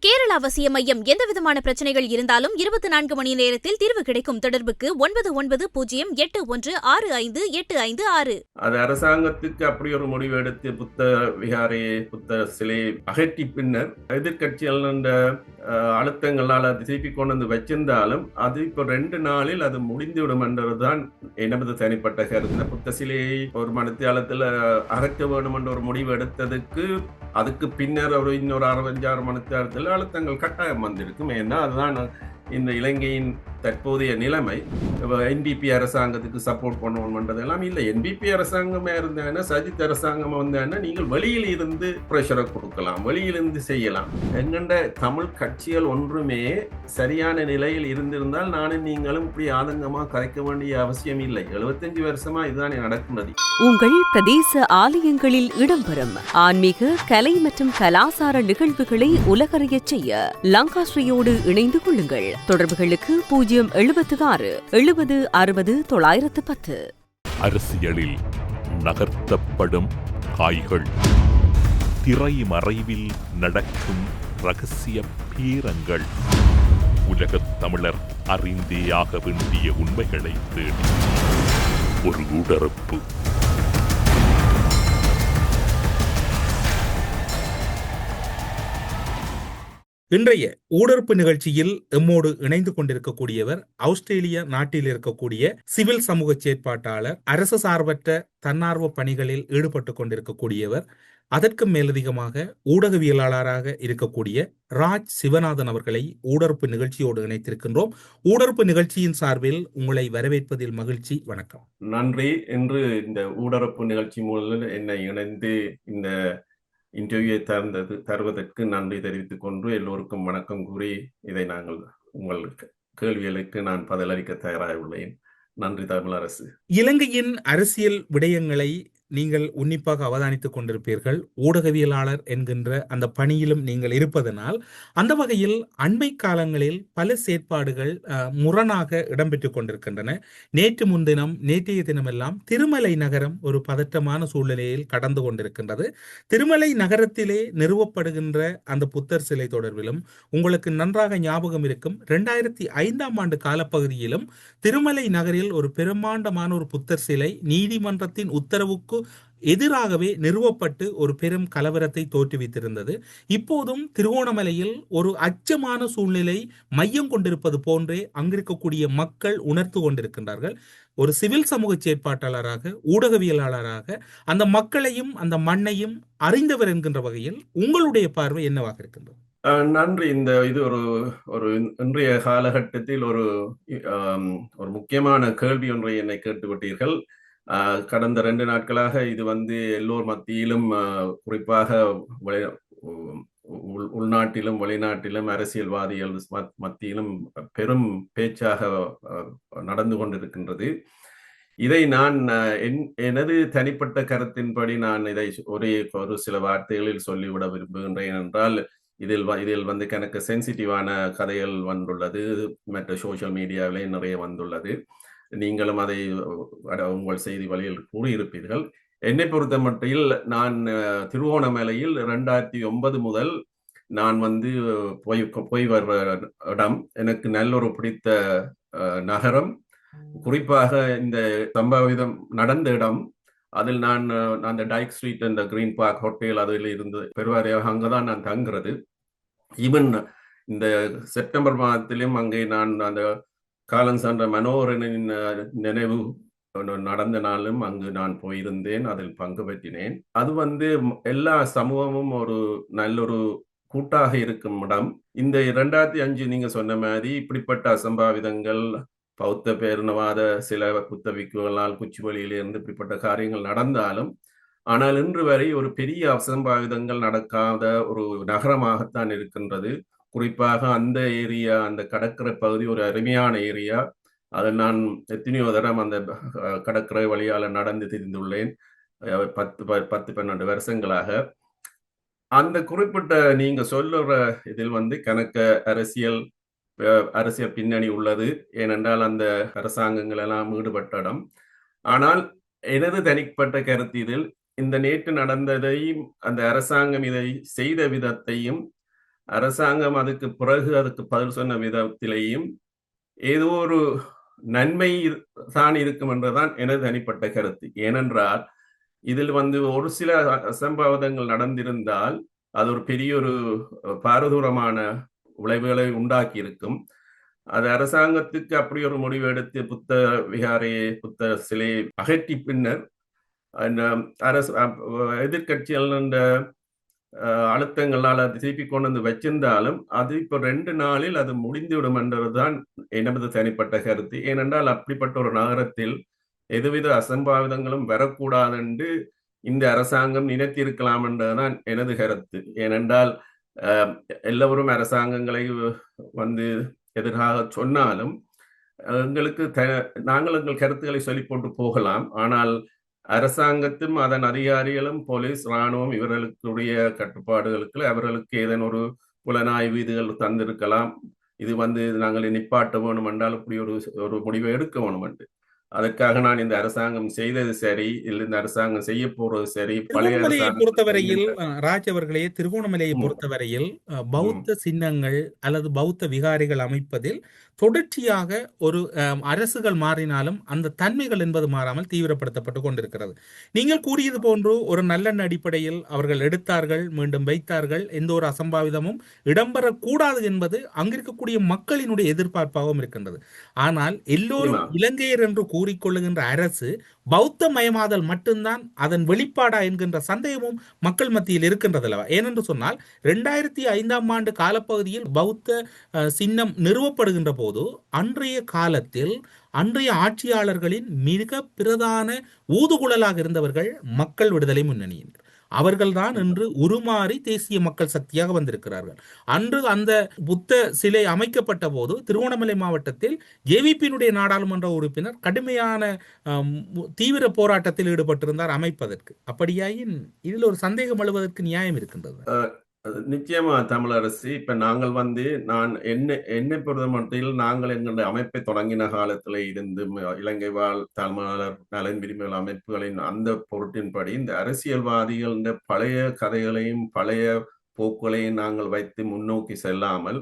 கேரள அவசிய மையம். எந்தவிதமான பிரச்சனைகள் இருந்தாலும் 24 மணி நேரத்தில் தீர்வு கிடைக்கும். தொடர்புக்கு 9908165856. அது அரசாங்கத்துக்கு அப்படி ஒரு முடிவு எடுத்து புத்த விகாரையை புத்த சிலையை அகற்றி பின்னர் எதிர்கட்சிகள் என்ற அழுத்தங்களால் அது திருப்பி கொண்டு வந்து வச்சிருந்தாலும் அது இப்போ 2 நாளில் அது முடிந்துவிடும் என்றதுதான் எனது தனிப்பட்ட கருத்து. புத்த சிலையை ஒரு மணித்தியாலத்தில் அகற்ற வேண்டும் என்ற ஒரு முடிவு எடுத்ததுக்கு அதுக்கு பின்னர் ஒரு இன்னொரு 6 மணித்தியாலத்தில் அழுத்தங்கள் கட்டாயம் வந்திருக்கும். ஏன்னா அதுதான் இந்த இலங்கையின் தற்போதைய நிலைமை. என்பிபி அரசாங்கத்துக்கு சப்போர்ட் பண்ணணும்ன்றதெல்லாம் இல்லை. என்பிபி அரசாங்கமே இருந்தாங்கன்னா சஜித் அரசாங்கம் வந்தாங்கன்னா நீங்கள் வெளியில் இருந்து பிரஷரை கொடுக்கலாம், வெளியிலிருந்து செய்யலாம். எங்கண்ட தமிழ் கட்சிகள் ஒன்றுமே சரியான நிலையில் இருந்திருந்தால் நானும் நீங்களும் இப்படி ஆதங்கமாக கரைக்க வேண்டிய அவசியம் இல்லை. 75 வருஷமா இதுதான் நடக்கிறது. உங்கள் பிரதேச ஆலயங்களில் இடம்பெறும் ஆன்மீக கலை மற்றும் கலாசார நிகழ்வுகளை உலகறியச் செய்ய லங்காஸ்ரீயோடு இணைந்து கொள்ளுங்கள். தொடர்புகளுக்கு 076 70 60 910. அரசியலில் நகர்த்தப்படும் காய்கள், திரைமறைவில் நடக்கும் இரகசிய பீரங்கள், உலகத் தமிழர் அறிந்தேயாக வேண்டிய உண்மைகளை தேடி ஒரு ஊடறுப்பு. இன்றைய ஊடறுப்பு நிகழ்ச்சியில் எம்மோடு இணைந்து கொண்டிருக்கக்கூடியவர் ஆஸ்திரேலியா நாட்டில் இருக்கக்கூடிய சிவில் சமூக செயற்பாட்டாளர், அரசு சார்பற்ற தன்னார்வ பணிகளில் ஈடுபட்டு கொண்டிருக்கக்கூடியவர், அதற்கு மேலதிகமாக ஊடகவியலாளராக இருக்கக்கூடிய ராஜ் சிவநாதன் அவர்களை ஊடறுப்பு நிகழ்ச்சியோடு இணைத்திருக்கின்றோம். ஊடறுப்பு நிகழ்ச்சியின் சார்பில் உங்களை வரவேற்பதில் மகிழ்ச்சி. வணக்கம். நன்றி. இன்று இந்த ஊடறுப்பு நிகழ்ச்சி மூலம் என்னை இணைந்து இந்த இன்டர்வியூவை தருவதற்கு நன்றி தெரிவித்துக் கொண்டு எல்லோருக்கும் வணக்கம் கூறி இதை நாங்கள் உங்கள் கேள்விகளுக்கு நான் பதிலளிக்க தயாராக உள்ளேன். நன்றி தமிழரசு. இலங்கையின் அரசியல் விடயங்களை நீங்கள் உன்னிப்பாக அவதானித்துக் கொண்டிருப்பீர்கள். ஊடகவியலாளர் என்கின்ற அந்த பணியிலும் நீங்கள் இருப்பதனால் அந்த வகையில் அண்மை காலங்களில் பல செயற்பாடுகள் முரணாக இடம்பெற்றுக் கொண்டிருக்கின்றன. நேற்றைய தினமெல்லாம் திருமலை நகரம் ஒரு பதற்றமான சூழ்நிலையில் கடந்து கொண்டிருக்கின்றது. திருமலை நகரத்திலே நிறுவப்படுகின்ற அந்த புத்தர் சிலை தொடர்பிலும் உங்களுக்கு நன்றாக ஞாபகம் இருக்கும். 2005ஆம் ஆண்டு காலப்பகுதியிலும் திருமலை நகரில் ஒரு பிரம்மாண்டமான ஒரு புத்தர் சிலை நீதிமன்றத்தின் உத்தரவுக்கு எதிராகவே நிறுவப்பட்டு ஒரு பெரும் கலவரத்தை தோற்றுவித்திருந்தது. இப்போதும் திருகோணமலையில் ஒரு அச்சமான சூழ்நிலை மையம் கொண்டிருப்பது போன்றே அங்கிருக்கக்கூடிய மக்கள் உணர்த்து கொண்டிருக்கின்றார்கள். ஒரு சிவில் சமூக செயற்பாட்டாளராக, ஊடகவியலாளராக அந்த மக்களையும் அந்த மண்ணையும் அறிந்தவர் என்கின்ற வகையில் உங்களுடைய பார்வை என்னவாக இருக்கின்றது? நன்றி. இது ஒரு இன்றைய காலகட்டத்தில் ஒரு முக்கியமான கேள்வி ஒன்றை என்னை கேட்டுவிட்டீர்கள். கடந்த 2 நாட்களாக இது எல்லோர் மத்தியிலும், குறிப்பாக உள்நாட்டிலும் வெளிநாட்டிலும் அரசியல்வாதிகள் மத்தியிலும் பெரும் பேச்சாக நடந்து கொண்டிருக்கின்றது. இதை நான் எனது தனிப்பட்ட கருத்தின்படி நான் இதை ஒரு சில வார்த்தைகளில் சொல்லிவிட விரும்புகின்றேன். என்றால் இதில் எனக்கு சென்சிட்டிவான கதைகள் வந்துள்ளது. மற்ற சோசியல் மீடியாவிலே நிறைய வந்துள்ளது. நீங்களும் அதை உங்கள் செய்தி வழியில் கூறியிருப்பீர்கள். என்னை பொறுத்த மட்டில் நான் திருவோணமலையில் 2009 முதல் நான் போய் வருவ இடம், எனக்கு நல்லொரு பிடித்த நகரம். குறிப்பாக இந்த சம்பவம் நடந்த இடம், அதில் நான் அந்த டைக் ஸ்ட்ரீட் என்ற கிரீன் பார்க் ஹோட்டல் அதில் இருந்து பெருவாரியாக அங்கதான் நான் தங்குறது. ஈவன் இந்த செப்டம்பர் மாதத்திலும் அங்கே நான் அந்த காலம் சென்ற மனோகரனின் நினைவு நடந்த நாளும் அங்கு நான் போயிருந்தேன், அதில் பங்கு பெற்றினேன். அது எல்லா சமூகமும் ஒரு நல்லொரு கூட்டாக இருக்கும் இடம். இந்த 2005 நீங்க சொன்ன மாதிரி இப்படிப்பட்ட அசம்பாவிதங்கள், பௌத்த பேரினவாத சில புத்த விக்குகளால் குச்சிவெளியிலிருந்து இப்படிப்பட்ட காரியங்கள் நடந்தாலும், ஆனால் இன்று வரை ஒரு பெரிய அசம்பாவிதங்கள் நடக்காத ஒரு நகரமாகத்தான் இருக்கின்றது. குறிப்பாக அந்த ஏரியா, அந்த கடற்கரை பகுதி ஒரு அருமையான ஏரியா. அதில் நான் எத்தனையோ தரம் அந்த கடற்கரை வழியால் நடந்து திரிந்துள்ளேன் 10-12 வருஷங்களாக. அந்த குறிப்பிட்ட நீங்க சொல்லுற இதில் கணக்க அரசியல் பின்னணி உள்ளது. ஏனென்றால் அந்த அரசாங்கங்கள் எல்லாம் ஈடுபட்ட இடம். ஆனால் எனது தனிப்பட்ட கருத்து இதில் இந்த நேற்று நடந்ததையும் அந்த அரசாங்கம் இதை செய்த விதத்தையும் அரசாங்கம் அதுக்கு பிறகு அதுக்கு பதில் சொன்ன விதத்திலேயும் ஏதோ ஒரு நன்மை தான் இருக்கும் என்றுதான் எனது தனிப்பட்ட கருத்து. ஏனென்றால் இதில் ஒரு சில அசம்பாவிதங்கள் நடந்திருந்தால் அது ஒரு பெரிய ஒரு பாரதூரமான விளைவுகளை உண்டாக்கி இருக்கும். அது அரசாங்கத்துக்கு அப்படி ஒரு முடிவு எடுத்து புத்த சிலையை அகற்றி பின்னர் எதிர்கட்சிகள் அழுத்தங்களால் அது திருப்பி கொண்டு வந்து வச்சிருந்தாலும் அது இப்ப 2 நாளில் அது முடிந்துவிடும் என்றதுதான் எனது தனிப்பட்ட கருத்து. ஏனென்றால் அப்படிப்பட்ட ஒரு நகரத்தில் எதுவித அசம்பாவிதங்களும் வரக்கூடாது என்று இந்த அரசாங்கம் நினைத்திருக்கலாம் என்றதுதான் எனது கருத்து. ஏனென்றால் எல்லோரும் அரசாங்கங்களை எதிராக சொன்னாலும் எங்களுக்கு நாங்கள் எங்கள் கருத்துக்களை சொல்லி போட்டு போகலாம். ஆனால் அரசாங்கத்தும் அதன் அதிகாரிகளும் போலீஸ் இராணுவம் இவர்களுக்குடைய கட்டுப்பாடுகளுக்கு அவர்களுக்கு ஏதேனும் ஒரு புலனாய்வு இதுகள் தந்திருக்கலாம். இது நாங்கள் நிப்பாட்ட வேணும் என்றால் இப்படி ஒரு முடிவை எடுக்க வேணும் என்று. அதற்காக நான் இந்த அரசாங்கம் செய்தது சரி, இல்லை இந்த அரசாங்கம் செய்ய போறது சரி. திருகோணமலையை பொறுத்தவரையில் ராஜ் அவர்களே, திருகோணமலையை பொறுத்தவரையில் பௌத்த சின்னங்கள் அல்லது பௌத்த விகாரிகள் அமைப்பதில் தொடர்ச்சியாக ஒரு அரசுகள் மாறினாலும் அந்த தன்மைகள் என்பது மாறாமல் தீவிரப்படுத்தப்பட்டு கொண்டிருக்கிறது. நீங்கள் கூறியது போன்று ஒரு நல்லெண்ண அடிப்படையில் அவர்கள் எடுத்தார்கள், மீண்டும் வைத்தார்கள், எந்த ஒரு அசம்பாவிதமும் இடம்பெறக்கூடாது என்பது அங்கிருக்கக்கூடிய மக்களினுடைய எதிர்பார்ப்பாகவும் இருக்கின்றது. ஆனால் எல்லோரும் இலங்கையர் என்று கூறிக்கொள்ளுகின்ற அரசு பௌத்த மயமாதல் மட்டும்தான் அதன் வெளிப்பாடா என்கின்ற சந்தேகமும் மக்கள் மத்தியில் இருக்கின்றது அல்லவா? ஏனென்று சொன்னால் 2005 காலப்பகுதியில் பௌத்த சின்னம் நிறுவப்படுகின்ற போது அன்றைய காலத்தில் அன்றைய ஆட்சியாளர்களின் மிக பிரதான ஊதுகுழலாக இருந்தவர்கள் மக்கள் விடுதலை முன்னணியினர். அவர்கள்தான் இன்று உருமாறி தேசிய மக்கள் சக்தியாக வந்திருக்கிறார்கள். அன்று அந்த புத்த சிலை அமைக்கப்பட்ட போது திருகோணமலை மாவட்டத்தில் ஜேவிபியினுடைய நாடாளுமன்ற உறுப்பினர் கடுமையான தீவிர போராட்டத்தில் ஈடுபட்டிருந்தார் அமைப்பதற்கு. அப்படியாயின் இதில் ஒரு சந்தேகம் எழுவதற்கு நியாயம் இருக்கின்றது. நிச்சயமா தமிழரசு. இப்ப நாங்கள் நான் என்னை பொறுத்த மட்டில் நாங்கள் எங்களுடைய அமைப்பை தொடங்கின காலத்துல இருந்து இலங்கை வாழ் தமிழர் நலன் விரிவுகள் அமைப்புகளின் அந்த பொருட்டின்படி இந்த அரசியல்வாதிகள் பழைய கதைகளையும் பழைய போக்குகளையும் நாங்கள் வைத்து முன்னோக்கி செல்லாமல்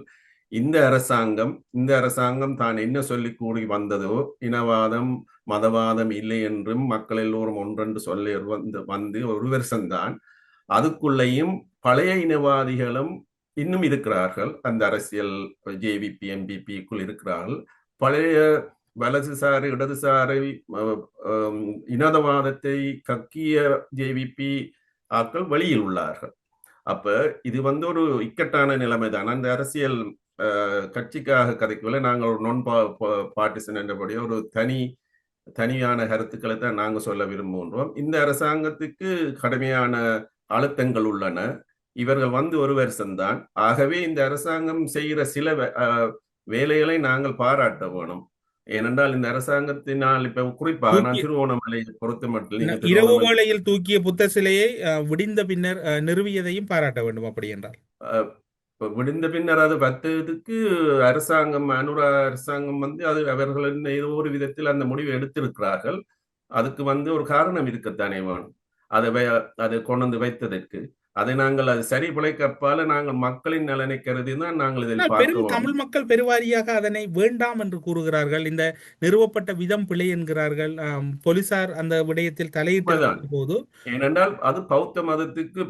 இந்த அரசாங்கம் தான் என்ன சொல்லி கூறி வந்ததோ, இனவாதம் மதவாதம் இல்லை என்றும் மக்கள் எல்லோரும் ஒன்றென்று சொல்லி ஒரு வருஷம்தான். அதுக்குள்ளேயும் பழைய இனவாதிகளும் இன்னும் இருக்கிறார்கள். அந்த அரசியல் ஜேவிபி என்பிபிக்குள் இருக்கிறார்கள். பழைய வலதுசாரி இடதுசாரி இனவாதத்தை கக்கிய ஜேவிபி ஆட்கள் வெளியில் உள்ளார்கள். அப்ப இது ஒரு இக்கட்டான நிலைமை தான். அந்த அரசியல் கட்சிக்காக கதைக்குள்ள நாங்கள் ஒரு நான் பார்ட்டிசன் என்றபடியே ஒரு தனியான கருத்துக்களை தான் நாங்கள் சொல்ல விரும்புகின்றோம். இந்த அரசாங்கத்துக்கு கடுமையான அழுத்தங்கள் உள்ளன. இவர்கள் ஒரு வருஷம்தான். ஆகவே இந்த அரசாங்கம் செய்கிற சில வேலைகளை நாங்கள் பாராட்ட வேணும். ஏனென்றால் இந்த அரசாங்கத்தினால் இப்ப குறிப்பாக நான் திருவோணமலையை பொறுத்த மட்டும் இரவு வேளையில் தூக்கிய புத்த சிலையை விடிந்த பின்னர் நிறுவியதையும் பாராட்ட வேண்டும். அப்படி என்றால் விடிந்த பின்னர் அது பத்ததுக்கு அரசாங்கம் அரசாங்கம் அது அவர்களின் ஏதோ ஒரு விதத்தில் அந்த முடிவை எடுத்திருக்கிறார்கள். அதுக்கு ஒரு காரணம் இருக்கத்தானே வேணும். அதை கொண்டு வந்து வைத்ததற்கு அதை நாங்கள் அது சரி பிழைக்கப்பால நாங்கள் மக்களின் நலனை கருதி தான் நாங்கள் இதில் பார்க்கிறோம். தமிழ் மக்கள் பெருவாரியாக அதனை வேண்டாம் என்று கூறுகிறார்கள். இந்த நிறுவப்பட்ட விதம் பிழை என்கிறார்கள். போலீசார் அந்த விடயத்தில் தலையிட்ட போது ஏனென்றால் அது பௌத்த மதத்துக்கு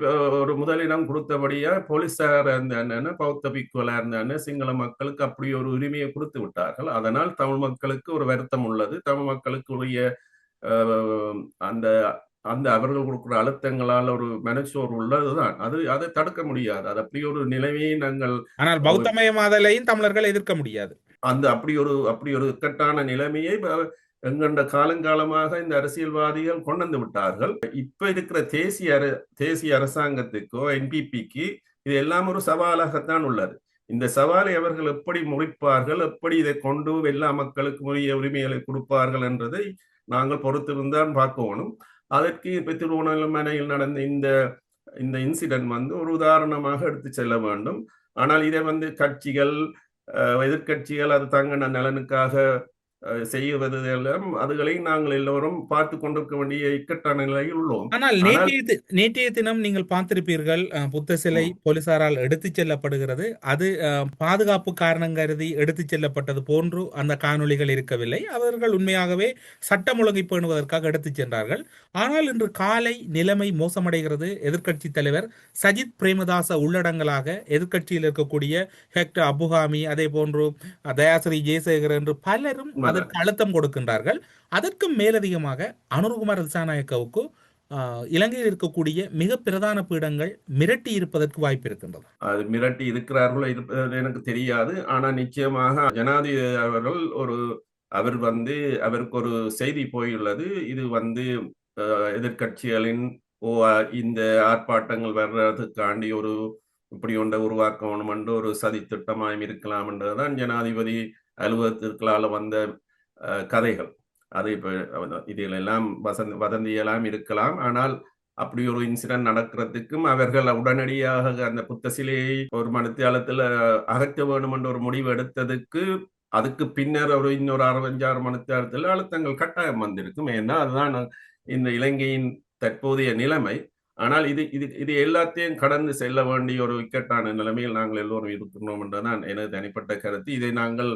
ஒரு முதலிடம் கொடுத்தபடியா போலீசார் இருந்தான பௌத்த பிக்குவலா இருந்தான சிங்கள மக்களுக்கு அப்படி ஒரு உரிமையை கொடுத்து விட்டார்கள். அதனால் தமிழ் மக்களுக்கு ஒரு வருத்தம் உள்ளது. தமிழ் மக்களுக்கு உரிய அந்த அவர்கள் கொடுக்கிற அழுத்தங்களால் ஒரு மனச்சோர்வு உள்ளதுதான். அதை தடுக்க முடியாது. அது அப்படி ஒரு நிலைமையை நாங்கள் ஆனால் பௌத்தமயமாதலையும் தமிழர்கள் எதிர்க்க முடியாது. அப்படி ஒரு இக்கட்டான நிலைமையை எங்கண்ட காலங்காலமாக இந்த அரசியல்வாதிகள் கொண்டு வந்து விட்டார்கள். இப்ப இருக்கிற தேசிய அரசாங்கத்துக்கோ என்பிபிக்கு இது எல்லாம் ஒரு சவாலாகத்தான் உள்ளது. இந்த சவாலை அவர்கள் எப்படி முடிப்பார்கள், எப்படி இதை கொண்டு எல்லா மக்களுக்கு உரிய உரிமைகளை கொடுப்பார்கள் என்றதை நாங்கள் பொறுத்திருந்தான் பார்க்கணும். அதற்கு இப்ப திருவோணமலையில் நடந்த இந்த இன்சிடென்ட் ஒரு உதாரணமாக எடுத்து செல்ல வேண்டும். ஆனால் இதை கட்சிகள் எதிர்கட்சிகள் அது தங்க நலனுக்காக செய்வது எல்லாம் அதுகளை நாங்கள் எல்லோரும் பார்த்து கொண்டிருக்க வேண்டிய இக்கட்டான நிலையில் உள்ளோம். ஆனால் ஆனால் நேற்றைய தினம் நீங்கள் பார்த்திருப்பீர்கள், புத்த சிலை போலீசாரால் எடுத்துச் செல்லப்படுகிறது. அது பாதுகாப்பு காரணம் கருதி எடுத்துச் செல்லப்பட்டது போன்று அந்த காணொளிகள் இருக்கவில்லை. அவர்கள் உண்மையாகவே சட்டம் ஒழுங்கை பேணுவதற்காக எடுத்துச் சென்றார்கள். ஆனால் இன்று காலை நிலைமை மோசமடைகிறது. எதிர்க்கட்சி தலைவர் சஜித் பிரேமதாச உள்ளடங்கலாக எதிர்க்கட்சியில் இருக்கக்கூடிய ஹெக்டர் அபுகாமி, அதே போன்று தயாசிரி ஜெயசேகர் என்று பலரும் அதற்கு அழுத்தம் கொடுக்கின்றார்கள். அதற்கும் மேலதிகமாக அனுர்குமார் திசாநாயக்கவுக்கு இலங்கையில் இருக்கக்கூடிய மிக பிரதான பீடங்கள் மிரட்டி இருப்பதற்கு வாய்ப்பு இருக்கின்றது. அது மிரட்டி இருக்கிறார்களோ இருப்பது எனக்கு தெரியாது. ஆனால் நிச்சயமாக ஜனாதிபதி அவர்கள் அவர் அவருக்கு ஒரு செய்தி போயுள்ளது. இது எதிர்கட்சிகளின் இந்த ஆர்ப்பாட்டங்கள் வர்றதுக்காண்டி இப்படி ஒன்றை உருவாக்க வேணும் என்று ஒரு சதி திட்டமாயும் இருக்கலாம் என்றதுதான் ஜனாதிபதி அலுவலகத்திற்களால வந்த கதைகள். அது இப்ப இதில் எல்லாம் வதந்தியெல்லாம் இருக்கலாம். ஆனால் அப்படி ஒரு இன்சிடென்ட் நடக்கிறதுக்கும் அவர்கள் உடனடியாக அந்த புத்த சிலையை ஒரு மணித்தியாலத்தில் அகற்ற வேணும் என்ற ஒரு முடிவு எடுத்ததுக்கு அதுக்கு பின்னர் இன்னொரு 5-6 மணித்தியாலத்தில் அழுத்தங்கள் கட்டாயம் வந்திருக்கும். ஏன்னா அதுதான் இந்த இலங்கையின் தற்போதைய நிலைமை. ஆனால் இது எல்லாத்தையும் கடந்து செல்ல வேண்டிய ஒரு இக்கட்டான நிலைமையில் நாங்கள் எல்லோரும் இருக்கிறோம் என்றுதான் எனது தனிப்பட்ட கருத்து. இதை நாங்கள்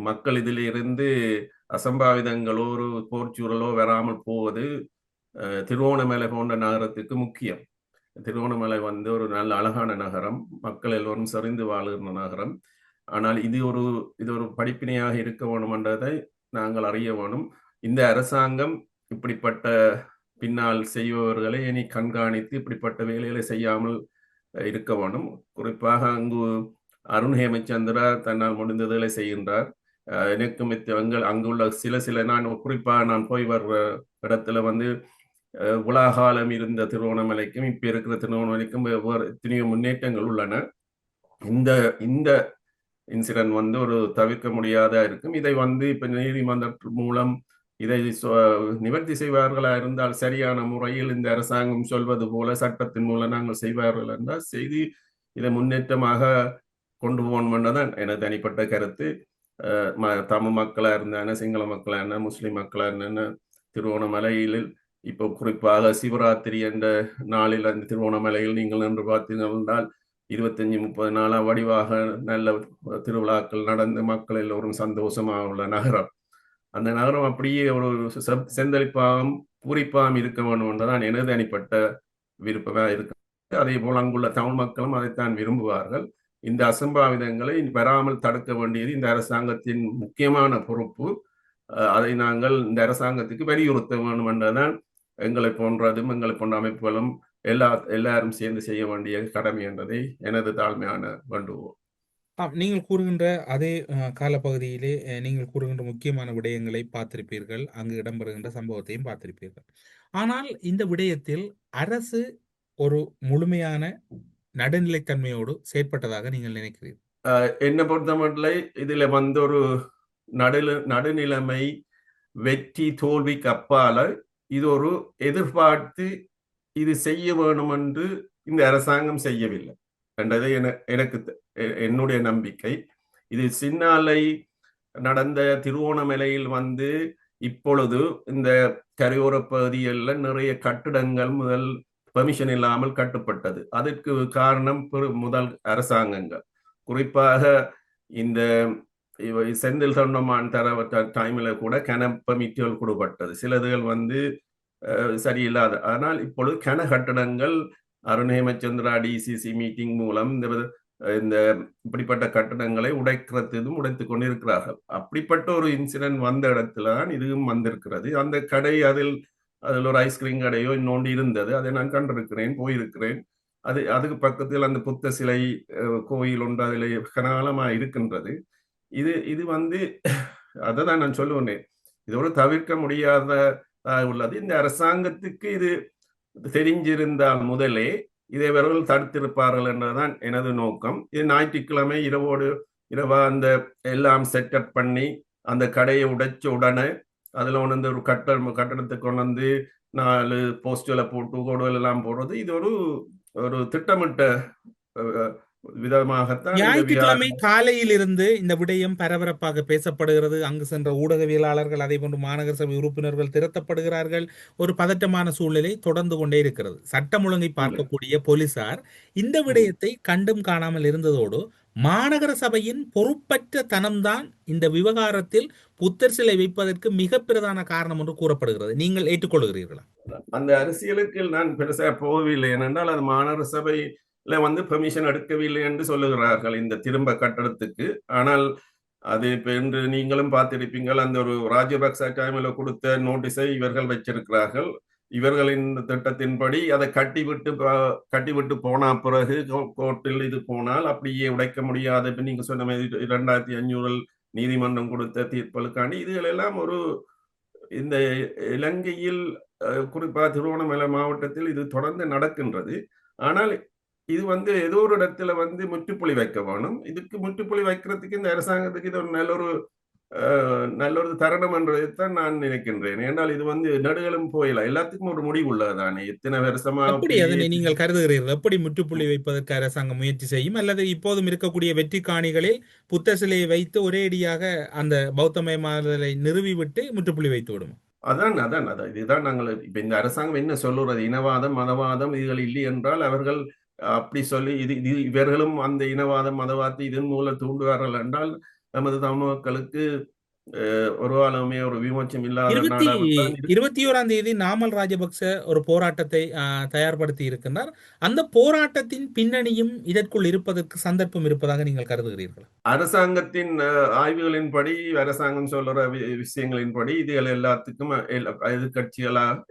மக்கள் இதிலிருந்து அசம்பாவிதங்களோ ஒரு போர்ச்சூழலோ வராமல் போவது திருவோணமலை போன்ற நகரத்துக்கு முக்கியம். திருவோணமலை ஒரு நல்ல அழகான நகரம், மக்கள் எல்லோரும் சரிந்து வாழுகிற நகரம். ஆனால் இது ஒரு படிப்பினையாக இருக்க வேணும் என்றதை நாங்கள் அறிய வேணும். இந்த அரசாங்கம் இப்படிப்பட்ட பின்னால் செய்பவர்களை இனி கண்காணித்து இப்படிப்பட்ட வேலைகளை செய்யாமல் இருக்க வேணும். குறிப்பாக அங்கு அருண் ஹேமச்சந்திரா தன்னால் முடிந்ததை செய்கின்றார். எனக்கு அங்குள்ள சில நான் போய் வர்ற இடத்துல உலகாலம் இருந்த திருவோணமலைக்கும் இப்ப இருக்கிற திருவோணமலைக்கும் எத்தனையோ முன்னேற்றங்கள் உள்ளன. இந்த இன்சிடென்ட் ஒரு தவிர்க்க முடியாதா இருக்கும். இதை இப்ப நீதிமன்றத்தின் மூலம் இதை நிவர்த்தி செய்வார்களா இருந்தால் சரியான முறையில் இந்த அரசாங்கம் சொல்வது போல சட்டத்தின் மூலம் நாங்கள் செய்வார்கள் என்றால் செய்தி இதை முன்னேற்றமாக கொண்டு போகணும் என்றதான் எனது தனிப்பட்ட கருத்து. தமிழ் மக்களா இருந்தான, சிங்கள மக்களா என்ன, முஸ்லிம் மக்களா என்ன, திருவோணமலையில் இப்போ குறிப்பாக சிவராத்திரி என்ற நாளில் அந்த திருவோணமலையில் நீங்கள் நின்று பார்த்தீர்கள் 25-30 நாளா வடிவாக நல்ல திருவிழாக்கள் நடந்து மக்கள் எல்லோரும் சந்தோஷமாக உள்ள நகரம். அந்த நகரம் அப்படியே ஒரு செந்தளிப்பாகவும் பூரிப்பாகவும் இருக்க வேண்டும் என்றுதான் எனது தனிப்பட்ட விருப்பமாக இருக்கு. அதே போல் அங்குள்ள தமிழ் மக்களும் அதைத்தான் விரும்புவார்கள். இந்த அசம்பாவிதங்களை வராமல் தடுக்க வேண்டியது இந்த அரசாங்கத்தின் முக்கியமான பொறுப்பு. அதை நாங்கள் இந்த அரசாங்கத்துக்கு வலியுறுத்த வேண்டும் என்றுதான் எங்களை போன்ற அமைப்புகளும் எல்லாரும் சேர்ந்து செய்ய வேண்டிய கடமை என்பதை எனது தாழ்மையான வேண்டுகோள். நீங்கள் கூறுகின்ற அதே காலப்பகுதியிலே நீங்கள் கூறுகின்ற முக்கியமான விடயங்களை பார்த்திருப்பீர்கள், அங்கு இடம்பெறுகின்ற சம்பவத்தையும் பார்த்திருப்பீர்கள். ஆனால் இந்த விடயத்தில் அரசு ஒரு முழுமையான நடுநிலைத்தன்மையோடு செயற்பட்டதாக நீங்கள் நினைக்கிறீர்கள்? என்னை பொறுத்தமட்டில் இதுல ஒரு நடுநிலைமை வெற்றி தோல்விக்கு அப்பால இது ஒரு எதிர்பார்த்து இது செய்ய வேணும் என்று இந்த அரசாங்கம் செய்யவில்லை என்றது எனக்கு என்னுடைய நம்பிக்கை. இது சின்னாலை நடந்த திருவோணமலையில் இப்பொழுது இந்த கரையோர பகுதிகளில் நிறைய கட்டிடங்கள் முதல் பெர்மிஷன் இல்லாமல் கட்டப்பட்டது. அதற்கு காரணம் முதல் அரசாங்கங்கள், குறிப்பாக இந்த செந்தில் தொண்டமான் டைம்ல கூட கன பெர்மிட்டுகள் கொடுப்பட்டது. சிலதுகள் சரியில்லாத. ஆனால் இப்பொழுது கன கட்டடங்கள் அருண் ஹேமச்சந்திரா டிசிசி மீட்டிங் மூலம் இந்த இப்படிப்பட்ட கட்டடங்களை உடைத்துக் கொண்டிருக்கிறார்கள். அப்படிப்பட்ட ஒரு இன்சிடென்ட் வந்த இடத்துல தான் இதுவும் வந்திருக்கிறது. அந்த கடை அதில் ஒரு ஐஸ்கிரீம் கடையோ இன்னொன்று இருந்தது. அதை நான் கண்டிருக்கிறேன், போயிருக்கிறேன். அதுக்கு பக்கத்தில் அந்த புத்த சிலை கோயில் ஒன்று அதில் கனகாலமா இருக்கின்றது. இது அதை தான் நான் சொல்லுவேன், இது ஒரு தவிர்க்க முடியாத உள்ளது. இந்த அரசாங்கத்துக்கு இது தெரிஞ்சிருந்தால் முதலே இதை இவர்கள் தடுத்திருப்பார்கள் என்றதான் எனது நோக்கம். இது ஞாயிற்றுக்கிழமை இரவா அந்த எல்லாம் செட்டப் பண்ணி அந்த கடையை உடைச்ச உடனே அதுல ஒரு கட்டடத்தை கொண்டு 4 போஸ்டுகளை போட்டு கோடுகள் எல்லாம் போடுறது இது ஒரு திட்டமிட்ட விதமாகத்தான் இந்த ஞாயிற்றுக்கிழமை காலையில் இருந்து இந்த விடயம் பரபரப்பாக பேசப்படுகிறது. அங்கு சென்ற ஊடகவியலாளர்கள், அதே போன்று மாநகர சபை உறுப்பினர்கள் திரட்டப்படுகிறார்கள். ஒரு பதட்டமான சூழ்நிலை தொடர்ந்து கொண்டே இருக்கிறது. சட்டம் ஒழுங்கை பார்க்கக்கூடிய போலீசார் இந்த விடயத்தை கண்டும் காணாமல் இருந்ததோடு மாநகர சபையின் பொறுப்பற்ற தனம்தான் இந்த விவகாரத்தில் புத்தர் சிலை வைப்பதற்கு மிக பிரதான காரணம் என்று கூறப்படுகிறது. நீங்கள் ஏற்றுக்கொள்கிறீர்களா? அந்த அரசியலுக்கு நான் பெருசா போகவில்லை. ஏனென்றால் அது மாநகர சபையில வந்து பெர்மிஷன் எடுக்கவில்லை என்று சொல்லுகிறார்கள் இந்த திரும்ப கட்டடத்துக்கு. ஆனால் அது இப்ப என்று நீங்களும் பார்த்திருப்பீங்கள், அந்த ஒரு ராஜபக்ச டைம்ல கொடுத்த நோட்டீஸை இவர்கள் வச்சிருக்கிறார்கள். இவர்களின் திட்டத்தின்படி அதை கட்டிவிட்டு போனா பிறகு கோர்ட்டில் இது போனால் அப்படியே உடைக்க முடியாது. இப்ப நீங்க சொன்ன மாதிரி 2500 நீதிமன்றம் கொடுத்த தீர்ப்புகளுக்காண்டி இதுகள் எல்லாம் ஒரு இந்த இலங்கையில் குறிப்பா திருவண்ணாமலை மாவட்டத்தில் இது தொடர்ந்து நடக்கின்றது. ஆனால் இது வந்து ஏதோ ஒரு இடத்துல வந்து முற்றுப்புள்ளி வைக்க வேணும். இதுக்கு முற்றுப்புள்ளி வைக்கிறதுக்கு இந்த அரசாங்கத்துக்கு இது ஒரு நல்ல ஒரு தருணம் என்றதைத்தான் நான் நினைக்கின்றேன். ஏன்னால் இது வந்து நடுகளும் போயில எல்லாத்துக்கும் ஒரு முடிவு உள்ளதுதானே. எத்தனை வருஷமா எப்படி அதனை நீங்கள் கருதுகிறீர்கள்? எப்படி முற்றுப்புள்ளி வைப்பதற்கு அரசாங்கம் முயற்சி செய்யும், அல்லது இப்போதும் இருக்கக்கூடிய வெற்றி காணிகளில் புத்த சிலையை வைத்து ஒரேடியாக அந்த பௌத்தமயமாதலை நிறுவிவிட்டு முற்றுப்புள்ளி வைத்து விடும்? அதான் இதுதான் நாங்கள் இப்ப இந்த அரசாங்கம் என்ன சொல்லுறது, இனவாதம் மதவாதம் இதுகள் இல்லை என்றால் அவர்கள் அப்படி சொல்லி இவர்களும் அந்த இனவாதம் மதவாதத்தை இதன் மூலம் தூண்டுவார்கள் என்றால் நமது தமிழ் மக்களுக்கு ஒரு காலமே ஒரு விமோச்சம் இல்லாத 21ஆம் தேதி நாமல் ராஜபக்ச ஒரு போராட்டத்தை தயார்படுத்தி இருக்கின்றார். அந்த போராட்டத்தின் பின்னணியும் இதற்குள் இருப்பதற்கு சந்தர்ப்பம் இருப்பதாக நீங்கள் கருதுகிறீர்கள்? அரசாங்கத்தின் ஆய்வுகளின்படி, அரசாங்கம் சொல்ற விஷயங்களின்படி இதுகள் எல்லாத்துக்கும்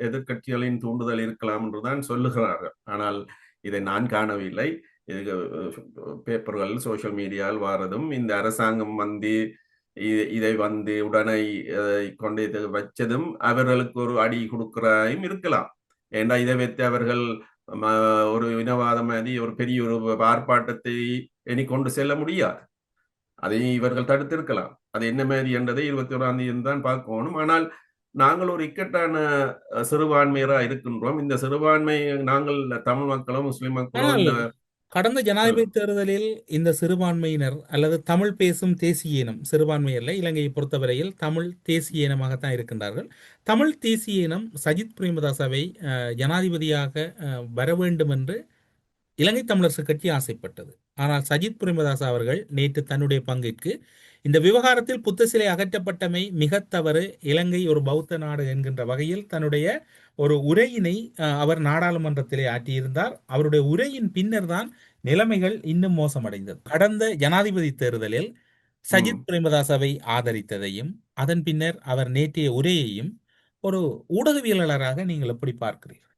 எதிர்கட்சிகளின் தூண்டுதல் இருக்கலாம் என்றுதான் சொல்லுகிறார்கள். ஆனால் இதை நான் காணவில்லை. பேப்பர்கள் சோசியல் மீடியாவில் வாரதும் இந்த அரசாங்கம் வந்து இதை வந்து உடனே கொண்டு வச்சதும் அவர்களுக்கு ஒரு அடி கொடுக்கிறாயும் இருக்கலாம். ஏண்டா இதை வைத்து அவர்கள் ஒரு இனவாதம் மாதிரி ஒரு பெரிய ஒரு ஆர்ப்பாட்டத்தை இனி கொண்டு செல்ல முடியாது. அதை இவர்கள் தடுத்திருக்கலாம். அது என்ன மாதிரி என்றதை 21ஆம் தேதி தான் பார்க்கணும். ஆனால் நாங்கள் ஒரு இக்கட்டான சிறுபான்மையராக இருக்கின்றோம். இந்த சிறுபான்மை நாங்கள் தமிழ் மக்களும் முஸ்லிம் மக்களும் கடந்த ஜனாதிபதி தேர்தலில் இந்த சிறுபான்மையினர் அல்லது தமிழ் பேசும் தேசிய இனம், சிறுபான்மையர்ல இலங்கையை பொறுத்தவரையில் தமிழ் தேசிய இனமாகத்தான் இருக்கின்றார்கள். தமிழ் தேசிய இனம் சஜித் பிரேமதாசவை ஜனாதிபதியாக வர வேண்டும் என்று இலங்கை தமிழரசு கட்சி ஆசைப்பட்டது. ஆனால் சஜித் பிரேமதாச அவர்கள் நேற்று தன்னுடைய பங்கிற்கு இந்த விவகாரத்தில் புத்த சிலை அகற்றப்பட்டமை மிக தவறு, இலங்கை ஒரு பௌத்த நாடு என்கின்ற வகையில் தன்னுடைய ஒரு உரையினை அவர் நாடாளுமன்றத்திலே ஆற்றியிருந்தார். அவருடைய உரையின் பின்னர் தான் நிலைமைகள் இன்னும் மோசமடைந்தது. கடந்த ஜனாதிபதி தேர்தலில் சஜித் பிரேமதாசவை ஆதரித்ததையும் அதன் பின்னர் அவர் நேற்றைய உரையையும் ஒரு ஊடகவியலாளராக நீங்கள் எப்படி பார்க்கிறீர்கள்?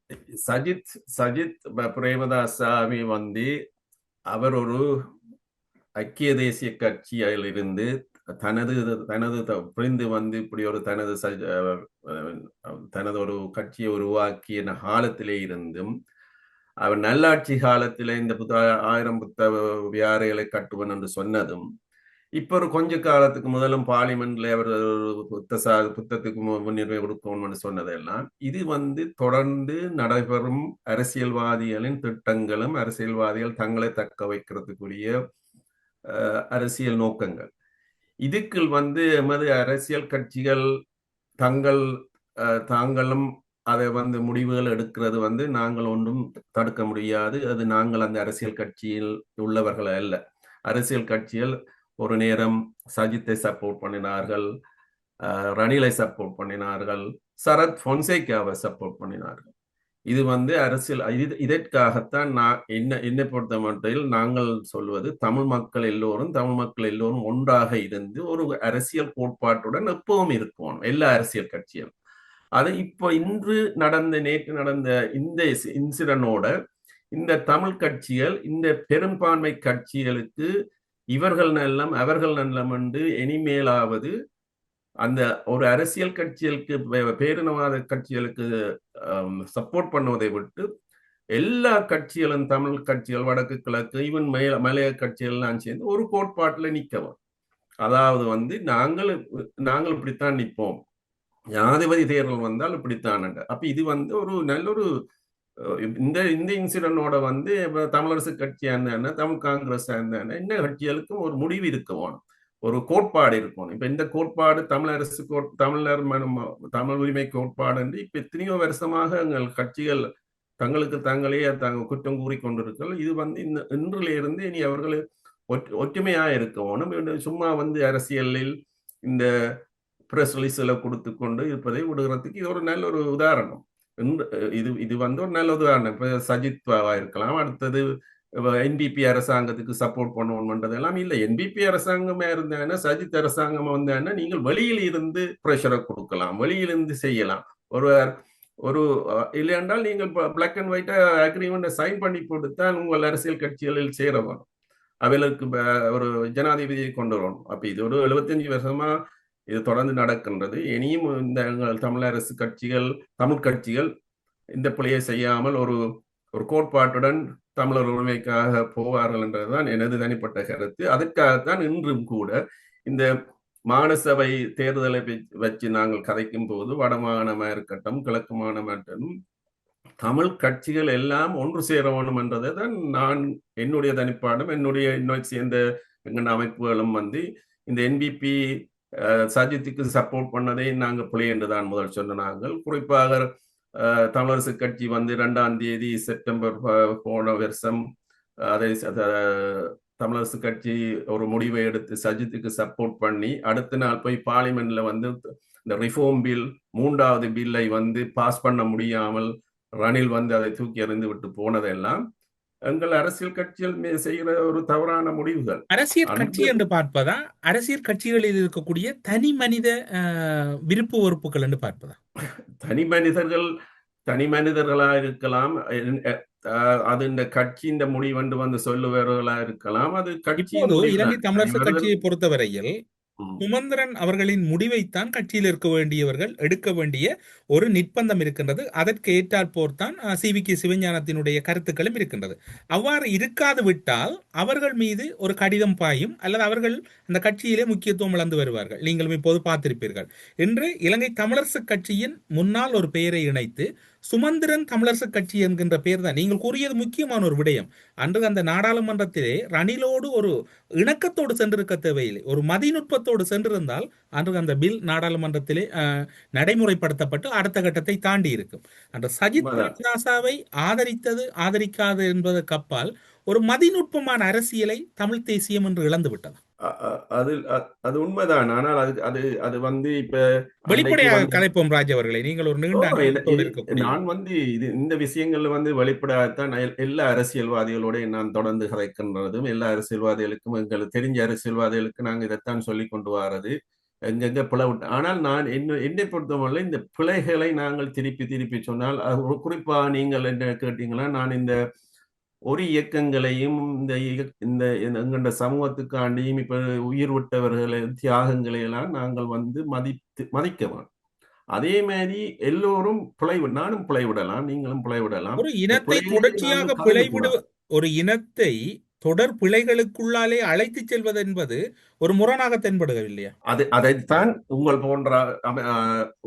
சஜித் பிரேமதாசாமி வந்து அவர் ஒரு ஐக்கிய தேசிய கட்சியில் இருந்து தனது புரிந்து வந்து இப்படி ஒரு தனது ஒரு கட்சியை உருவாக்கிய காலத்திலே இருந்தும் அவர் நல்லாட்சி காலத்திலே இந்த 1000 புத்த விகாரைகளை கட்டுவன் என்று சொன்னதும் இப்ப ஒரு கொஞ்ச காலத்துக்கு முதலும் பார்லிமெண்ட்ல அவர் புத்தத்துக்கு முன்னுரிமை கொடுக்கணும்னு சொன்னதெல்லாம் இது வந்து தொடர்ந்து நடைபெறும் அரசியல்வாதிகளின் திட்டங்களும் அரசியல்வாதிகள் தங்களை தக்க வைக்கிறதுக்குரிய அரசியல் நோக்கங்கள். இதுக்குள் வந்து எமது அரசியல் கட்சிகள் தாங்களும் அதை வந்து முடிவுகள் எடுக்கிறது வந்து நாங்கள் ஒன்றும் தடுக்க முடியாது. அது நாங்கள் அந்த அரசியல் கட்சியில் உள்ளவர்கள் அல்ல. அரசியல் கட்சிகள் ஒரு நேரம் சஜித்தை சப்போர்ட் பண்ணினார்கள், ரணிலை சப்போர்ட் பண்ணினார்கள், சரத் பொன்சேகாவை சப்போர்ட் பண்ணினார்கள். இது வந்து அரசியல் இதற்காகத்தான் என்னை பொறுத்த மட்டில் நாங்கள் சொல்வது தமிழ் மக்கள் எல்லோரும் ஒன்றாக இருந்து ஒரு அரசியல் கோட்பாட்டுடன் எப்பவும் இருக்கணும் எல்லா அரசியல் கட்சியும். அது இப்போ நேற்று நடந்த இந்த இன்சிடென்டோட இந்த தமிழ் கட்சிகள் இந்த பெரும்பான்மை கட்சிகளுக்கு இவர்கள் அவர்கள் நல்லம் என்று இனிமேலாவது அந்த ஒரு அரசியல் கட்சிகளுக்கு பேரினவாத கட்சிகளுக்கு சப்போர்ட் பண்ணுவதை விட்டு எல்லா கட்சிகளும் தமிழ் கட்சிகள் வடக்கு கிழக்கு ஈவன் மலைய கட்சிகள்லாம் சேர்ந்து ஒரு கோட்பாட்டில் நிற்கவும். அதாவது வந்து நாங்கள் இப்படித்தான் நிற்போம், ஜனாதிபதி தேர்தல் வந்தால் இப்படித்தான். அப்ப இது வந்து ஒரு நல்ல ஒரு இந்த இந்த இன்சிடென்டோட வந்து தமிழரசு கட்சியா இருந்தா தமிழ் காங்கிரஸா இருந்தா இந்த கட்சிகளுக்கும் ஒரு முடிவு இருக்கணும், ஒரு கோட்பாடு இருக்கணும். இப்ப இந்த கோட்பாடு தமிழரசு தமிழ் உரிமை கோட்பாடு என்று இப்ப எத்தனையோ வருஷமாக எங்கள் கட்சிகள் தங்களுக்கு தாங்களே குற்றம் கூறிக்கொண்டிருக்கள். இது வந்து இன்றில இருந்து இனி அவர்கள் ஒற்றுமையா இருக்கணும். சும்மா வந்து அரசியலில் இந்த பிரஸ் ரிலீஸ்ல கொடுத்து கொண்டு இருப்பதை விடுகிறதுக்கு இது ஒரு நல்ல ஒரு உதாரணம். இது இது வந்து ஒரு நல்ல உதாரணம். இப்ப சஜித் பாவா இருக்கலாம், அடுத்தது என்பிபி அரசாங்கத்துக்கு சப்போர்ட் பண்ணணும்ன்றதெல்லாம் இல்லை. என்பிபி அரசாங்கமா இருந்தாங்கன்னா, சஜித் அரசாங்கம் வந்தாங்கன்னா நீங்கள் வெளியில் இருந்து ப்ரெஷரை கொடுக்கலாம், வெளியிலிருந்து செய்யலாம். ஒரு இல்லையென்றால் நீங்கள் பிளாக் அண்ட் ஒயிட்டா அக்ரிமெண்ட்டை சைன் பண்ணி கொடுத்தால் உங்கள் அரசியல் கட்சிகளில் சேர வரும், அவைகளுக்கு ஒரு ஜனாதிபதியை கொண்டு வரணும். அப்ப இது ஒரு 75 வருஷமா இது தொடர்ந்து நடக்கின்றது. இனியும் இந்த தமிழரசு கட்சிகள், தமிழ் கட்சிகள் இந்த பிழையை செய்யாமல் ஒரு கோட்பாட்டுடன் தமிழர் உரிமைக்காக போவார்கள் என்றதுதான் எனது தனிப்பட்ட கருத்து. அதற்காகத்தான் இன்றும் கூட இந்த மாநசபை தேர்தலை வச்சு நாங்கள் கதைக்கும் போது வடமாகாணமா இருக்கட்டும், கிழக்கு மாகாணம், தமிழ் கட்சிகள் எல்லாம் ஒன்று சேர வேண்டும் என்றதை தான் நான் என்னுடைய தனிப்பாடும் இன்னும் சேர்ந்த எங்கள் அமைப்புகளும் வந்து இந்த என்பிபி சஜித்துக்கு சப்போர்ட் பண்ணதை நாங்கள் பிழை என்றுதான் முதல் சொன்ன நாங்கள். குறிப்பாக தமிழரசு கட்சி வந்து 2ஆம் தேதி செப்டம்பர் போன வருஷம் அதை தமிழரசு கட்சி ஒரு முடிவை எடுத்து சஜித்துக்கு சப்போர்ட் பண்ணி அடுத்த நாள் போய் பார்லிமெண்ட்ல வந்து இந்த ரிஃபார்ம் பில் 3வது பில்லை வந்து பாஸ் பண்ண முடியாமல் ரணில் வந்து அதை தூக்கி எறிந்து விட்டு போனதெல்லாம் எங்கள் அரசியல் கட்சிகள் செய்கிற ஒரு தவறான முடிவுகள். அரசியல் கட்சி என்று பார்ப்பதா, அரசியல் கட்சிகளில் இருக்கக்கூடிய தனி மனித விருப்பு வெறுப்புகள் என்று பார்ப்பதா? தனி மனிதர்களா இருக்கலாம், அது இந்த கட்சியின் முடிவென்று வந்து சொல்லுவர்களா இருக்கலாம். அது கட்சி. இலங்கை தமிழரசு கட்சியை பொறுத்தவரையில் சுமந்திரன் அவர்களின் முடிவைத்தான் கட்சியில் இருக்க வேண்டியவர்கள் எடுக்க வேண்டிய ஒரு நிர்பந்தம் இருக்கின்றது. அதற்கு ஏற்றாற்போர்தான் CVK சிவஞானத்தினுடைய கருத்துக்களும் இருக்கின்றது. அவ்வாறு இருக்காது விட்டால் அவர்கள் மீது ஒரு கடிதம் பாயும், அல்லது அவர்கள் அந்த கட்சியிலே முக்கியத்துவம் இழந்து வருவார்கள். நீங்களும் இப்போது பார்த்திருப்பீர்கள். இன்று இலங்கை தமிழரசு கட்சியின் முன்னால் ஒரு பெயரை இணைத்து சுமந்திரன் தமிழரசு கட்சி என்கின்ற பெயர் தான். நீங்கள் கூறியது முக்கியமான ஒரு விடயம். அன்று அந்த நாடாளுமன்றத்திலே ரணிலோடு ஒரு இணக்கத்தோடு சென்றிருக்க தேவையில்லை, ஒரு மதிநுட்பத்தோடு சென்றிருந்தால் அன்று அந்த பில் நாடாளுமன்றத்திலே நடைமுறைப்படுத்தப்பட்டு அடுத்த கட்டத்தை தாண்டி இருக்கும். அந்த சஜித் பிரேமதாசவை ஆதரிக்காது என்பதற்கு அப்பால் ஒரு மதிநுட்பமான அரசியலை தமிழ் தேசியம் என்று இழந்து விட்டது. அது உண்மைதான். ஆனால் அது வந்து இப்ப வெளிப்படையாக கலைப்போம் ராஜ் அவர்களை, நீங்கள் ஒரு நீண்ட நான் வந்து இந்த விஷயங்கள்ல வந்து வெளிப்படையாகத்தான் எல்லா அரசியல்வாதிகளோட நான் தொடர்ந்து கதைக்கின்றதும், எல்லா அரசியல்வாதிகளுக்கும் எங்களுக்கு தெரிஞ்ச அரசியல்வாதிகளுக்கு நாங்கள் இதைத்தான் சொல்லி கொண்டு வர்றது எங்கெங்க பிழை விட்டு. ஆனால் நான் என்னை பொறுத்தவரை இந்த பிழைகளை நாங்கள் திருப்பி சொன்னால், குறிப்பா நீங்கள் என்ன கேட்டீங்களா, நான் இந்த ஒரு இயக்கங்களையும் இந்த எங்கண்ட சமூகத்துக்காண்டியும் இப்ப உயிர் விட்டவர்களை தியாகங்களை எல்லாம் நாங்கள் வந்து மதிக்க வேண்டும். அதே மாதிரி எல்லோரும் நானும் பிழைவிடலாம், நீங்களும் பிழைவிடலாம். ஒரு இனத்தை தொடர்ச்சியாக ஒரு இனத்தை தொடர் பிழைகளுக்குள்ளாலே அழைத்து செல்வது என்பது ஒரு முரணாக தென்படுகவில்லையா? அதைத்தான் உங்கள் போன்ற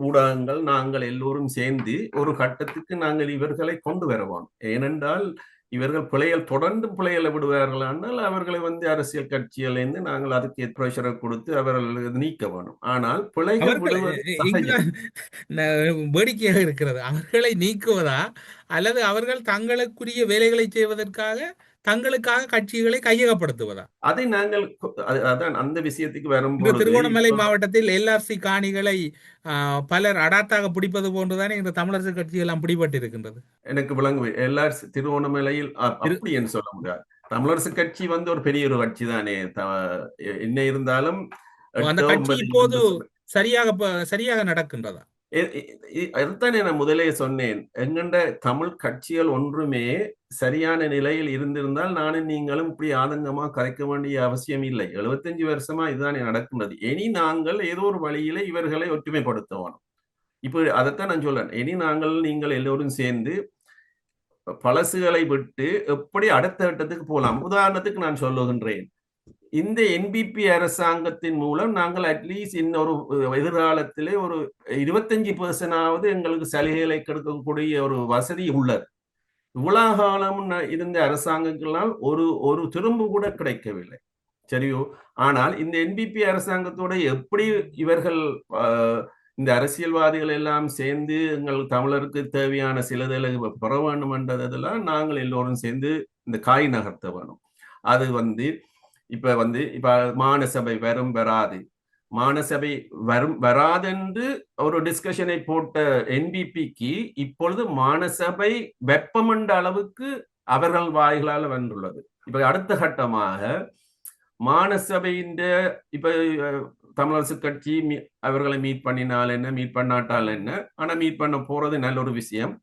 ஊடகங்கள் நாங்கள் எல்லோரும் சேர்ந்து ஒரு கட்டத்துக்கு நாங்கள் இவர்களை கொண்டு வருவோம். ஏனென்றால் இவர்கள் தொடர்ந்து பிழைகளை விடுவார்கள், ஆனால் அவர்களை வந்து அரசியல் கட்சியிலிருந்து நாங்கள் அதுக்கு ப்ரெஷரை கொடுத்து அவர்கள் நீக்க வேணும். ஆனால் பிழைகள் வேடிக்கையாக இருக்கிறது, அவர்களை நீக்குவதா அல்லது அவர்கள் தங்களுக்குரிய வேலைகளை செய்வதற்காக தங்களுக்காக கட்சிகளை கையகப்படுத்துவதா? அதை நாங்கள் அதான் அந்த விஷயத்துக்கு வரும்போது திருகோணமலை மாவட்டத்தில் LRC காணிகளை பலர் அடாத்தாக பிடிப்பது போன்றுதானே இந்த தமிழரசு கட்சி எல்லாம் பிடிபட்டு இருக்கின்றது. எனக்கு விளங்கு LRC திருகோணமலையில் அப்படி என்று சொல்ல முடியாது. தமிழரசு கட்சி வந்து ஒரு பெரிய ஒரு கட்சி தானே. என்ன இருந்தாலும் அந்த கட்சி இப்போது சரியாக நடக்கின்றதா? அதுதானே நான் முதலே சொன்னேன். எங்கண்ட தமிழ் கட்சிகள் ஒன்றுமே சரியான நிலையில் இருந்திருந்தால் நானும் நீங்களும் இப்படி ஆதங்கமா கரைக்க வேண்டிய அவசியம் இல்லை. 75 வருஷமா இதுதானே நடக்கின்றது. இனி நாங்கள் ஏதோ ஒரு வழியில இவர்களை ஒற்றுமைப்படுத்தணும். இப்ப அதைத்தான் நான் சொல்றேன். இனி நீங்கள் எல்லோரும் சேர்ந்து பழசுகளை விட்டு எப்படி அடுத்த கட்டத்துக்கு போகலாம். உதாரணத்துக்கு நான் சொல்லுகின்றேன், இந்த என்பிபி அரசாங்கத்தின் மூலம் நாங்கள் அட்லீஸ்ட் இன்னொரு எதிர்காலத்திலே ஒரு 25% எங்களுக்கு சலுகைகளை கிடைக்கக்கூடிய ஒரு வசதி உள்ளது. இவ்வளவு காலம் இருந்த அரசாங்கங்களால் ஒரு திரும்ப கூட கிடைக்கவில்லை. சரியோ? ஆனால் இந்த என்பிபி அரசாங்கத்தோட எப்படி இவர்கள் இந்த அரசியல்வாதிகள் எல்லாம் சேர்ந்து எங்கள் தமிழருக்கு தேவையான சிலதில் பெற வேண்டும் என்றதெல்லாம் நாங்கள் எல்லோரும் சேர்ந்து இந்த காய் நகர்த்த வேணும். அது இப்ப மாநசபை வரும் வராது, மாநசபை வராதென்று ஒரு டிஸ்கஷனை போட்ட என்பிபிக்கு இப்பொழுது மாநசபை வெப்பம் என்ற அளவுக்கு அவர்கள் வாய்களால் வந்துள்ளது. இப்ப அடுத்த கட்டமாக மாநசபையின் இப்ப தமிழரசு கட்சி அவர்களை மீட் பண்ணினால் என்ன, மீட் பண்ணாட்டால் என்ன, ஆனா மீட் பண்ண போறது நல்ல ஒரு விஷயம்.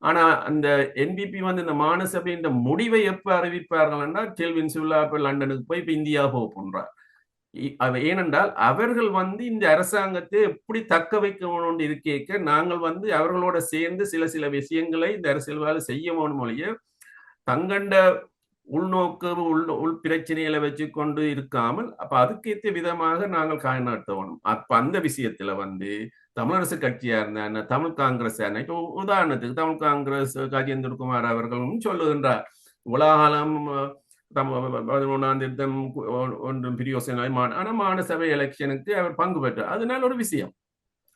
ஆனா அந்த என்பிபி இந்த மாநசபையின் முடிவை எப்ப அறிவிப்பார்கள்னா டெல்வின் சுல்லா லண்டனுக்கு போய் இப்ப இந்தியா போன்றார். ஏனென்றால் அவர்கள் இந்த அரசாங்கத்தை எப்படி தக்க வைக்கணும் இருக்க நாங்கள் அவர்களோட சேர்ந்து சில விஷயங்களை இந்த அரசியல்வாதி செய்ய வேணும் ஒழிய தங்கண்ட உள்நோக்கு உள் பிரச்சனைகளை வச்சு கொண்டு இருக்காமல் அப்ப அதுக்கேற்ற விதமாக நாங்கள் காயநாட்டணும். அப்ப அந்த விஷயத்துல தமிழரசு கட்சியா இருந்தா தமிழ் காங்கிரஸ் இப்போ உதாரணத்துக்கு தமிழ் காங்கிரஸ் கஜேந்திரகுமார் அவர்களும் சொல்லுகின்றார், உலகாலம் 11ஆம் திருத்தம் ஒன்றும் பிரியோசனம், ஆனா மாநசபை எலெக்ஷனுக்கு அவர் பங்கு பெற்றார். அதனால ஒரு விஷயம்.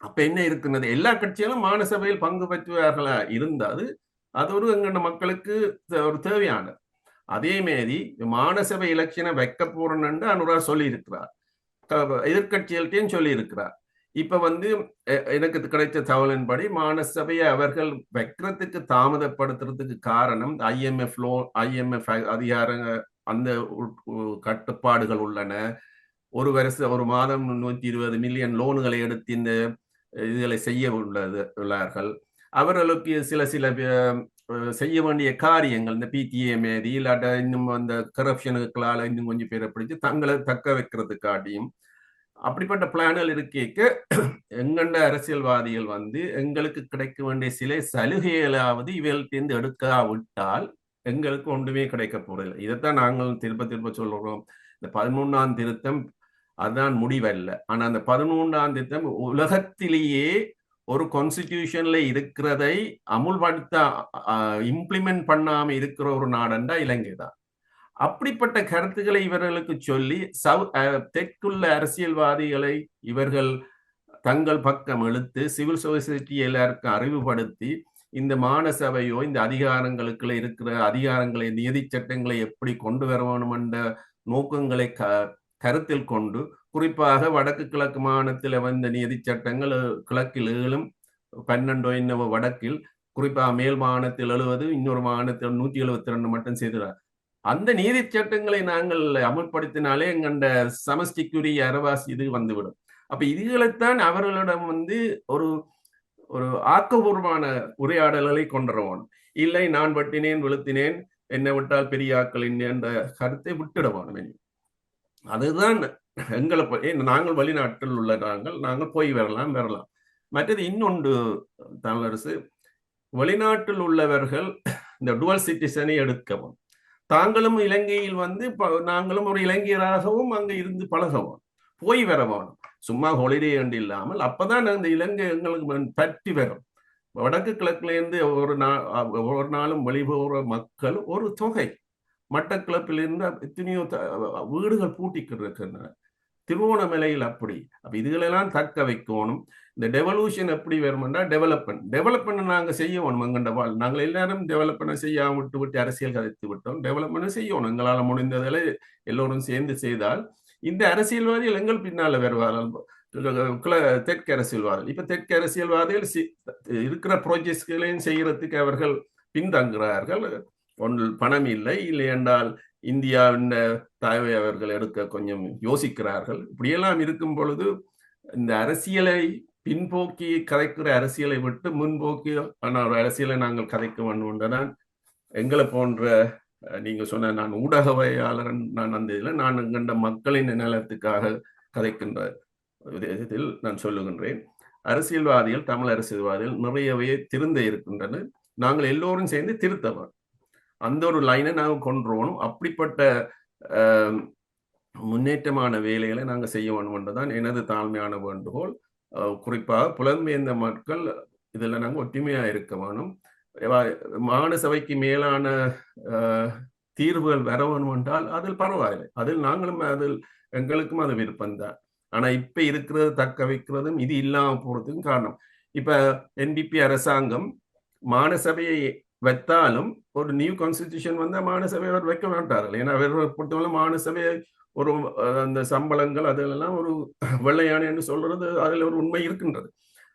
அப்ப என்ன இருக்குன்னது, எல்லா கட்சிகளும் மாநசபையில் பங்கு பெற்றுவார்களா இருந்தாது அது ஒரு எங்க மக்களுக்கு ஒரு தேவையானது. அதே மாரி மாநசபை எலெக்ஷனை வைக்க போறேன்னு அனுரா சொல்லி இருக்கிறார், எதிர்கட்சிகள்கிட்டையும் சொல்லி இருக்கிறார். இப்ப எனக்கு கிடைச்ச தகவலின்படி மாநசபையை அவர்கள் வைக்கிறதுக்கு தாமதப்படுத்துறதுக்கு காரணம் IMF அதிகார அந்த கட்டுப்பாடுகள் உள்ளன. ஒரு மாதம் 120 மில்லியன் லோன்களை எடுத்து இந்த இதுகளை செய்ய உள்ளார்கள். அவர்களுக்கு சில செய்ய வேண்டிய காரியங்கள் இந்த PTA மாரி இல்லாட்ட இன்னும் அந்த கரப்ஷனுக்களால இன்னும் கொஞ்சம் பேரை பிடிச்சு தங்களை தக்க வைக்கிறதுக்காட்டியும் அப்படிப்பட்ட பிளான்கள் இருக்க எங்கண்ட அரசியல்வாதிகள் எங்களுக்கு கிடைக்க வேண்டிய சில சலுகைகளாவது இவர்கள்டேந்து எடுக்காவிட்டால் எங்களுக்கு ஒன்றுமே கிடைக்க போறதில்லை. இதைத்தான் நாங்கள் திருப்ப சொல்றோம். இந்த 13ஆம் திருத்தம் அதுதான் முடிவல்ல. ஆனா அந்த 13ஆம் திருத்தம் உலகத்திலேயே ஒரு கான்ஸ்டிடியூஷன்ல இருக்கிறதை அமுல்படுத்த இம்ப்ளிமெண்ட் பண்ணாம இருக்கிற ஒரு நாடண்டா இலங்கை தான். அப்படிப்பட்ட கருத்துக்களை இவர்களுக்கு சொல்லி தெற்குள்ள அரசியல்வாதிகளை இவர்கள் தங்கள் பக்கம் இழுத்து சிவில் சொசைட்டி எல்லாருக்கும் அறிவுபடுத்தி இந்த மாநசபையோ இந்த அதிகாரங்களுக்குள்ள இருக்கிற அதிகாரங்களை நீதி சட்டங்களை எப்படி கொண்டு வர வேணும் என்ற நோக்கங்களை கருத்தில் கொண்டு, குறிப்பாக வடக்கு கிழக்கு மாநிலத்தில் நீதி சட்டங்கள் கிழக்கில் 7 12 இன்னும் வடக்கில், குறிப்பாக மேல் மாநிலத்தில் 70 இன்னொரு மாநிலத்தில் 172 மட்டும் செய்தார். அந்த நீதி சட்டங்களை நாங்கள் அமல்படுத்தினாலே எங்கண்ட சமஷ்டிக்குரிய அரவாசி இது வந்துவிடும். அப்ப இதுகளைத்தான் அவர்களிடம் ஒரு ஒரு ஆக்கபூர்வமான உரையாடல்களை கொண்டுறவோம். இல்லை நான் வெட்டினேன் வெளுத்தினேன் என்னை விட்டால் பெரிய ஆக்கள் என்ற கருத்தை விட்டுடுவோம். அதுதான் எங்களை நாங்கள் வெளிநாட்டில் உள்ள நாங்கள் போய் வரலாம். மற்றது இன்னொன்று தமிழரசு, வெளிநாட்டில் உள்ளவர்கள் இந்த டுவல் சிட்டிசனை எடுக்கவும், தாங்களும் இலங்கையில் நாங்களும் ஒரு இலங்கையராகவும் அங்க இருந்து பழகவும் போய் வரவும், சும்மா ஹாலிடே என்று இல்லாமல் அப்பதான் அந்த இலங்கை எங்களுக்கு பற்றி வரும். வடக்கு கிழக்குலேருந்து ஒரு நாளும் வெளிபோகிற மக்கள் ஒரு தொகை. மட்டக்கிழப்பிலிருந்து எத்தனையோ வீடுகள் பூட்டிக்கிட்டு திருவோணமலையில் அப்படி. அப்ப இதுகளெல்லாம் தக்க வைக்கணும். இந்த டெவல்யூஷன் எப்படி வரும்னா டெவலப்மெண்ட் நாங்க செய்யணும். எங்கண்ட நாங்கள் எல்லாரும் டெவலப்மெண்ட் செய்யாம விட்டு அரசியல் கதைத்து விட்டோம். டெவலப்மெண்ட் செய்யணும். எங்களால் முடிந்ததில் எல்லோரும் சேர்ந்து செய்தால் இந்த அரசியல்வாதிகள் எங்கள் பின்னால வருவார்கள். தெற்கு அரசியல்வாதிகள் இப்ப தெற்கு அரசியல்வாதிகள் இருக்கிற ப்ராஜெக்ட்களையும் செய்யறதுக்கு அவர்கள் பின்தங்குகிறார்கள். ஒன்றில் பணம் இல்லை என்றால் இந்தியாவின் தாய்வை அவர்கள் எடுக்க கொஞ்சம் யோசிக்கிறார்கள். இப்படியெல்லாம் இருக்கும் பொழுது இந்த அரசியலை பின்போக்கி கதைக்கிற அரசியலை விட்டு முன்போக்கி ஒரு அரசியலை நாங்கள் கதைக்க வேண்டும் என்றுதான் எங்களை போன்ற நீங்க சொன்ன நான் ஊடகவையாளர் நான் அந்த இதில் நான் கண்ட மக்களின் நலத்துக்காக கதைக்கின்ற இதில் நான் சொல்லுகின்றேன். அரசியல்வாதிகள் தமிழ் அரசியல்வாதிகள் நிறையவே திருந்த இருக்கின்றன. நாங்கள் எல்லோரும் சேர்ந்து திருத்தவர் அந்த ஒரு லைனை நாங்கள் கொண்டுருவோம். அப்படிப்பட்ட முன்னேற்றமான வேலைகளை நாங்கள் செய்ய வேண்டும் என்றுதான் எனது தாழ்மையான வேண்டுகோள். குறிப்பாக புலம்பெயர்ந்த மக்கள் இதில் நாங்கள் ஒற்றுமையாக இருக்க வேணும். மாகாண சபைக்கு மேலான தீர்வுகள் வர வேணும் என்றால் அதில் பரவாயில்லை, அதில் நாங்களும் எங்களுக்கும் அது விருப்பம்தான். ஆனா இப்ப இருக்கிறது தக்க வைக்கிறதும் இது இல்லாம போறதுக்கும் காரணம், இப்ப என்பிபி அரசாங்கம் மாகாண சபையை வைத்தாலும் ஒரு நியூ கான்ஸ்டிடியூஷன் வந்தா மாகாண சபையை அவர் வைக்க மாட்டார்கள். ஏன்னா அவரை பொறுத்தவரை மாகாண சபையை ஒரு அந்த சம்பளங்கள் அதெல்லாம் ஒரு வெள்ளையானை என்று சொல்றது அதுல ஒரு உண்மை இருக்கின்றது.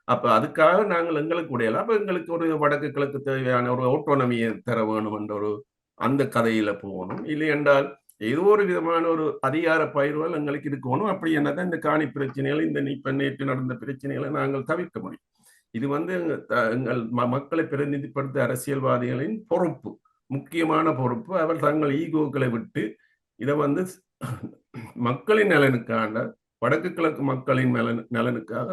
அப்ப அதுக்காக நாங்கள் எங்களுக்கு உடையல, அப்ப எங்களுக்கு ஒரு வடக்கு கிழக்கு தேவையான ஒரு ஆட்டோனமியை தர வேணும் என்ற ஒரு அந்த கதையில போகணும். இல்லை என்றால் ஏதோ ஒரு விதமான ஒரு அதிகார பயிர்வுகள் எங்களுக்கு இருக்கணும். அப்படி என்னதான் இந்த காணி பிரச்சனைகளை, இந்த இப்ப நேற்று நடந்த பிரச்சனைகளை நாங்கள் தவிர்க்க முடியும். இது எங்கள் மக்களை பிரதிநிதிப்படுத்த அரசியல்வாதிகளின் பொறுப்பு, முக்கியமான பொறுப்பு. அவர் தங்கள் ஈகோக்களை விட்டு இதை மக்களின் நலனுக்கான, வடக்கு கிழக்கு மக்களின் நலனுக்காக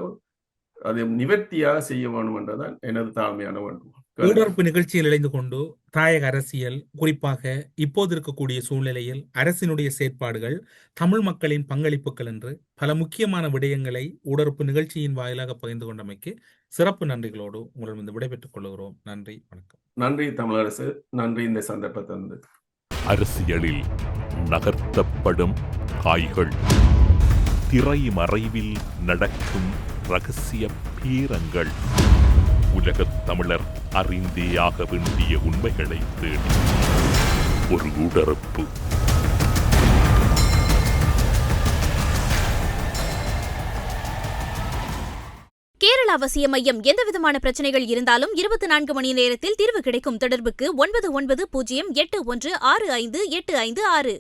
அதை நிவர்த்தியாக செய்ய வேண்டும் என்றதான் எனது தாழ்மையான வேண்டும். ஊடறுப்பு நிகழ்ச்சியில் இணைந்து கொண்டு தாயக அரசியல், குறிப்பாக இப்போது இருக்கக்கூடிய சூழ்நிலையில் அரசினுடைய செயற்பாடுகள், தமிழ் மக்களின் பங்களிப்புகள் என்று பல முக்கியமான விடயங்களை ஊடறுப்பு நிகழ்ச்சியின் வாயிலாக பகிர்ந்து கொண்டமைக்கு சிறப்பு நன்றிகளோடு உங்களிடம் விடைபெற்றுக் கொள்கிறோம். நன்றி, வணக்கம். நன்றி தமிழரசு, நன்றி இந்த சந்தர்ப்பத்தை தந்தது. அரசியலில் நகர்த்தப்படும் காய்கள், திரை மறைவில் நடக்கும் இரகசிய பீரங்கள், உலகத் தமிழர் அறிந்தேயாக வேண்டிய உண்மைகளை தேடி ஒரு ஊடறுப்பு. கேரள அவசிய மையம் எந்தவிதமான பிரச்சனைகள் இருந்தாலும் 24 மணி நேரத்தில் தீர்வு கிடைக்கும். தொடர்புக்கு 9908165856.